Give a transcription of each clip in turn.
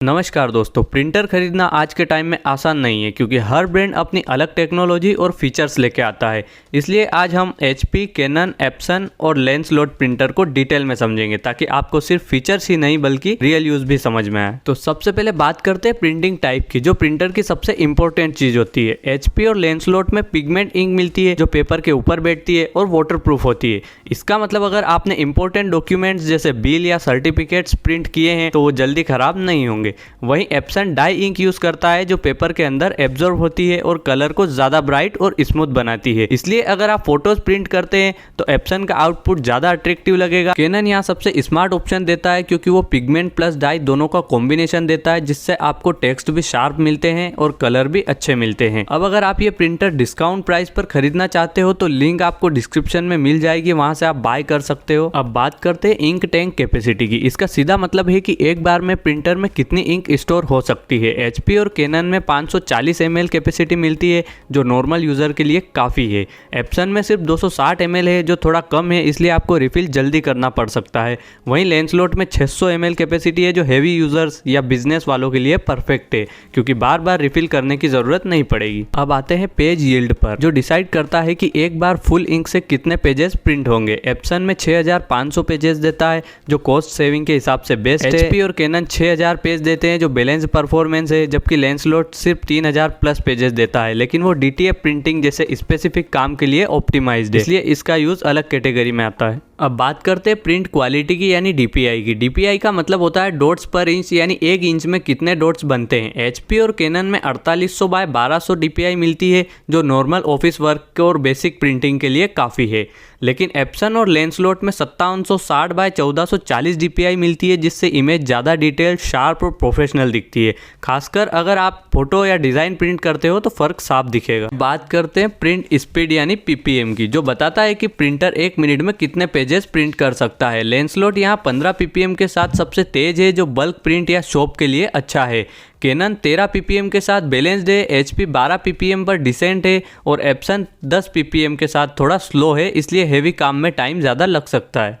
नमस्कार दोस्तों, प्रिंटर खरीदना आज के टाइम में आसान नहीं है क्योंकि हर ब्रांड अपनी अलग टेक्नोलॉजी और फीचर्स लेके आता है। इसलिए आज हम HP, कैनन, एप्सन और लेंसलोट प्रिंटर को डिटेल में समझेंगे ताकि आपको सिर्फ फीचर्स ही नहीं बल्कि रियल यूज भी समझ में आए। तो सबसे पहले बात करते हैं प्रिंटिंग टाइप की, जो प्रिंटर की सबसे इंपॉर्टेंट चीज होती है। HP और लेंसलोट में पिगमेंट इंक मिलती है जो पेपर के ऊपर बैठती है और वाटर प्रूफ होती है। इसका मतलब अगर आपने इंपॉर्टेंट डॉक्यूमेंट्स जैसे बिल या सर्टिफिकेट्स प्रिंट किए हैं तो वो जल्दी खराब नहीं होंगे। वहीं एप्सन डाई इंक यूज करता है जो पेपर के अंदर एब्जॉर्ब होती है और कलर को ज्यादा ब्राइट और स्मूथ बनाती है। इसलिए अगर आप फोटोज प्रिंट करते हैं तो एप्सन का आउटपुट ज्यादा अट्रैक्टिव लगेगा। कैनन यहाँ सबसे स्मार्ट ऑप्शन देता है क्योंकि वो पिगमेंट प्लस डाई दोनों का कॉम्बिनेशन देता है, जिससे आपको टेक्स्ट भी शार्प मिलते हैं और कलर भी अच्छे मिलते हैं। अब अगर आप ये प्रिंटर डिस्काउंट प्राइस पर खरीदना चाहते हो तो लिंक आपको डिस्क्रिप्शन में मिल जाएगी, वहां से आप बाय कर सकते हो। अब बात करते हैं इंक टैंक कैपेसिटी की। इसका सीधा मतलब है कि एक बार में प्रिंटर में कितनी इंक स्टोर हो सकती है। HP और कैनन में 540 ml कैपेसिटी मिलती है जो नॉर्मल यूजर के लिए काफ़ी है। एप्सन में सिर्फ 260 ml है जो थोड़ा कम है, इसलिए आपको रिफिल जल्दी करना पड़ सकता है। वहीं लेंसलोट में 600 ml कैपेसिटी है जो हेवी यूजर्स या बिजनेस वालों के लिए परफेक्ट है क्योंकि बार बार रिफिल करने की जरूरत नहीं पड़ेगी। अब आते हैं पेज यील्ड पर, जो डिसाइड करता है कि एक बार फुल इंक से कितने पेजेस प्रिंट होंगे। एप्सन में 6500 पेजेस देता है जो कॉस्ट सेविंग के हिसाब से बेस्ट है। HP और कैनन 6000 पेज देते हैं जो बैलेंस परफॉर्मेंस है, जबकि लेंसलोट सिर्फ 3000 प्लस पेजेस देता है, लेकिन वो DTF प्रिंटिंग जैसे स्पेसिफिक काम के लिए ऑप्टिमाइज्ड है, इसलिए इसका यूज अलग कैटेगरी में आता है। अब बात करते हैं प्रिंट क्वालिटी की यानी DPI की। DPI का मतलब होता है डॉट्स पर इंच, यानी एक इंच में कितने डॉट्स बनते हैं। HP और कैनन में 4800 बाय 1200 DPI मिलती है जो नॉर्मल ऑफिस वर्क और बेसिक प्रिंटिंग के लिए काफ़ी है, लेकिन एप्सन और लेंसलोट में 5760 बाय 1440 DPI मिलती है जिससे इमेज ज़्यादा डिटेल, शार्प और प्रोफेशनल दिखती है। खासकर अगर आप फोटो या डिज़ाइन प्रिंट करते हो तो फर्क साफ दिखेगा। बात करते हैं प्रिंट स्पीड यानी PPM की, जो बताता है कि प्रिंटर एक मिनट में कितने पेजेस प्रिंट कर सकता है। लेंसलोट यहाँ 15 PPM के साथ सबसे तेज है जो बल्क प्रिंट या शॉप के लिए अच्छा है। कैनन 13 PPM के साथ बैलेंस्ड है। HP 12 PPM पर डिसेंट है और एप्सन 10 PPM के साथ थोड़ा स्लो है, इसलिए हेवी काम में टाइम ज़्यादा लग सकता है।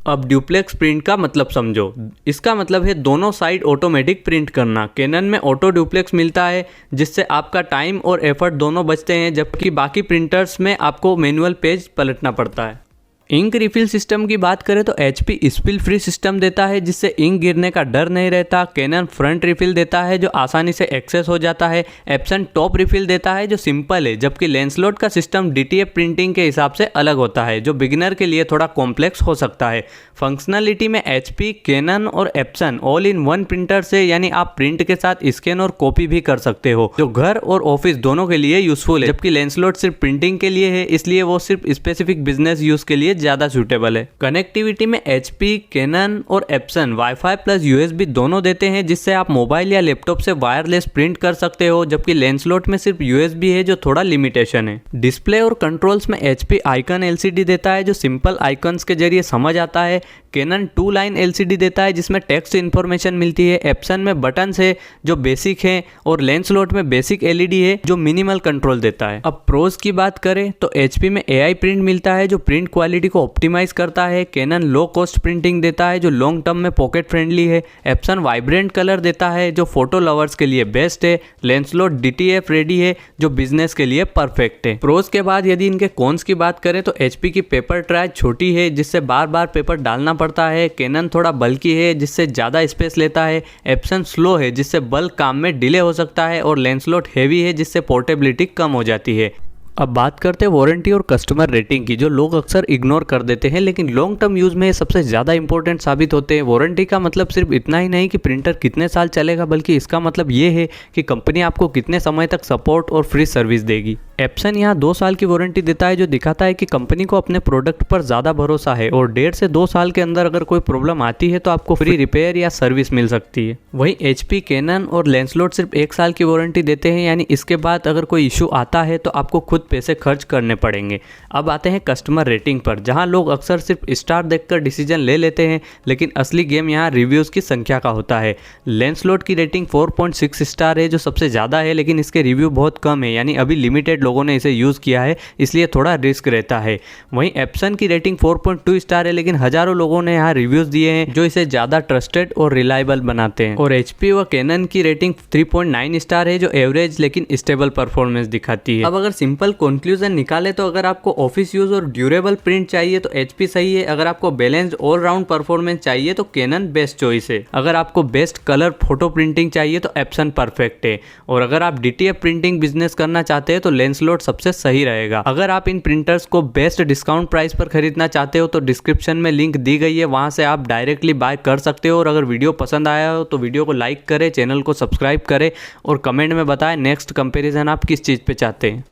अब ड्यूप्लेक्स प्रिंट का मतलब समझो। इसका मतलब है दोनों साइड ऑटोमेटिक प्रिंट करना। कैनन में ऑटो ड्यूप्लेक्स मिलता है जिससे आपका टाइम और एफर्ट दोनों बचते हैं, जबकि बाकी प्रिंटर्स में आपको मैनुअल पेज पलटना पड़ता है। इंक रिफिल सिस्टम की बात करें तो HP स्पिल फ्री सिस्टम देता है जिससे इंक गिरने का डर नहीं रहता। कैनन फ्रंट रिफिल देता है जो आसानी से एक्सेस हो जाता है। एप्सन टॉप रिफिल देता है जो सिंपल है, जबकि लेंसलोट का सिस्टम DTF प्रिंटिंग के हिसाब से अलग होता है जो बिगिनर के लिए थोड़ा कॉम्प्लेक्स हो सकता है। फंक्शनलिटी में HP, कैनन और Epson all in one printer से, यानी आप प्रिंट के साथ स्कैन और कॉपी भी कर सकते हो जो घर और ऑफिस दोनों के लिए यूजफुल है, जबकि लेंसलोट सिर्फ प्रिंटिंग के लिए है, इसलिए वो सिर्फ स्पेसिफिक बिजनेस यूज के लिए ज्यादा सूटेबल है। कनेक्टिविटी में HP, कैनन और एप्सन वाईफाई प्लस USB दोनों देते हैं जिससे आप मोबाइल या लैपटॉप से वायरलेस प्रिंट कर सकते हो, जबकि लेंसलोट में सिर्फ USB है जो थोड़ा लिमिटेशन है। डिस्प्ले और कंट्रोल्स में HP आइकन LCD देता है जो सिंपल आइकन्स के जरिए समझ आता है। कैनन 2 लाइन LCD देता है जिसमें टेक्स्ट इन्फॉर्मेशन मिलती है। एप्सन में बटन्स है जो बेसिक है और लेंसलोट में बेसिक LED है जो मिनिमल कंट्रोल देता है। अब प्रोज की बात करें तो HP में AI प्रिंट मिलता है जो प्रिंट क्वालिटी को ऑप्टिमाइज करता है। कैनन लो कॉस्ट प्रिंटिंग देता है जो लॉन्ग टर्म में पॉकेट फ्रेंडली है। एप्सन वाइब्रेंट कलर देता है जो फोटो लवर्स के लिए बेस्ट है। लेंसलोट DTF रेडी है जो बिजनेस के लिए परफेक्ट है। प्रोज के बाद यदि इनके कॉन्स की बात करें तो HP की पेपर ट्राई छोटी है जिससे बार बार पेपर डालना पड़ता है। कैनन थोड़ा बल्की है जिससे ज्यादा स्पेस लेता है। एप्सन स्लो है जिससे बल्क काम में डिले हो सकता है और लेंसलोट हेवी है जिससे पोर्टेबिलिटी कम हो जाती है। अब बात करते हैं वारंटी और कस्टमर रेटिंग की, जो लोग अक्सर इग्नोर कर देते हैं लेकिन लॉन्ग टर्म यूज में सबसे ज़्यादा इंपॉर्टेंट साबित होते हैं। वारंटी का मतलब सिर्फ इतना ही नहीं कि प्रिंटर कितने साल चलेगा, बल्कि इसका मतलब ये है कि कंपनी आपको कितने समय तक सपोर्ट और फ्री सर्विस देगी। एप्सन यहाँ 2 साल की वारंटी देता है जो दिखाता है कि कंपनी को अपने प्रोडक्ट पर ज़्यादा भरोसा है और 1.5 से 2 साल के अंदर अगर कोई प्रॉब्लम आती है तो आपको फ्री रिपेयर या सर्विस मिल सकती है। वहीं HP, कैनन और लेंसलोट सिर्फ 1 साल की वारंटी देते हैं, यानी इसके बाद अगर कोई इशू आता है तो आपको खुद पैसे खर्च करने पड़ेंगे। अब आते हैं कस्टमर रेटिंग पर, जहां लोग अक्सर सिर्फ स्टार देखकर डिसीजन ले लेते हैं, लेकिन असली गेम यहां रिव्यूज़ की संख्या का होता है। लेंसलोट की रेटिंग 4.6 स्टार है जो सबसे ज़्यादा है, लेकिन इसके रिव्यू बहुत कम है, यानी अभी लिमिटेड लोगों ने इसे यूज़ किया है, इसलिए थोड़ा रिस्क रहता है। वहीं एप्सन की रेटिंग 4.2 स्टार है, लेकिन हज़ारों लोगों ने यहाँ रिव्यूज़ दिए हैं जो इसे ज़्यादा ट्रस्टेड और रिलायबल बनाते हैं। और HP व कैनन की रेटिंग 3.9 स्टार है, जो एवरेज लेकिन स्टेबल परफॉर्मेंस दिखाती है। अब अगर सिंपल कंक्लूजन निकाले तो अगर आपको ऑफिस यूज और ड्यूरेबल प्रिंट चाहिए तो HP सही है। अगर आपको बैलेंस्ड ऑल राउंड परफॉर्मेंस चाहिए तो कैनन बेस्ट चॉइस है। अगर आपको बेस्ट कलर फोटो प्रिंटिंग चाहिए तो एप्सन परफेक्ट है। और अगर आप DTF प्रिंटिंग बिजनेस करना चाहते हैं तो लेंसलॉट सबसे सही रहेगा। अगर आप इन प्रिंटर्स को बेस्ट डिस्काउंट प्राइस पर खरीदना चाहते हो तो डिस्क्रिप्शन में लिंक दी गई है, वहां से आप डायरेक्टली बाय कर सकते हो। और अगर वीडियो पसंद आया हो तो वीडियो को लाइक करें, चैनल को सब्सक्राइब करें और कमेंट में बताएं नेक्स्ट कंपैरिजन आप किस चीज़ पे चाहते हैं।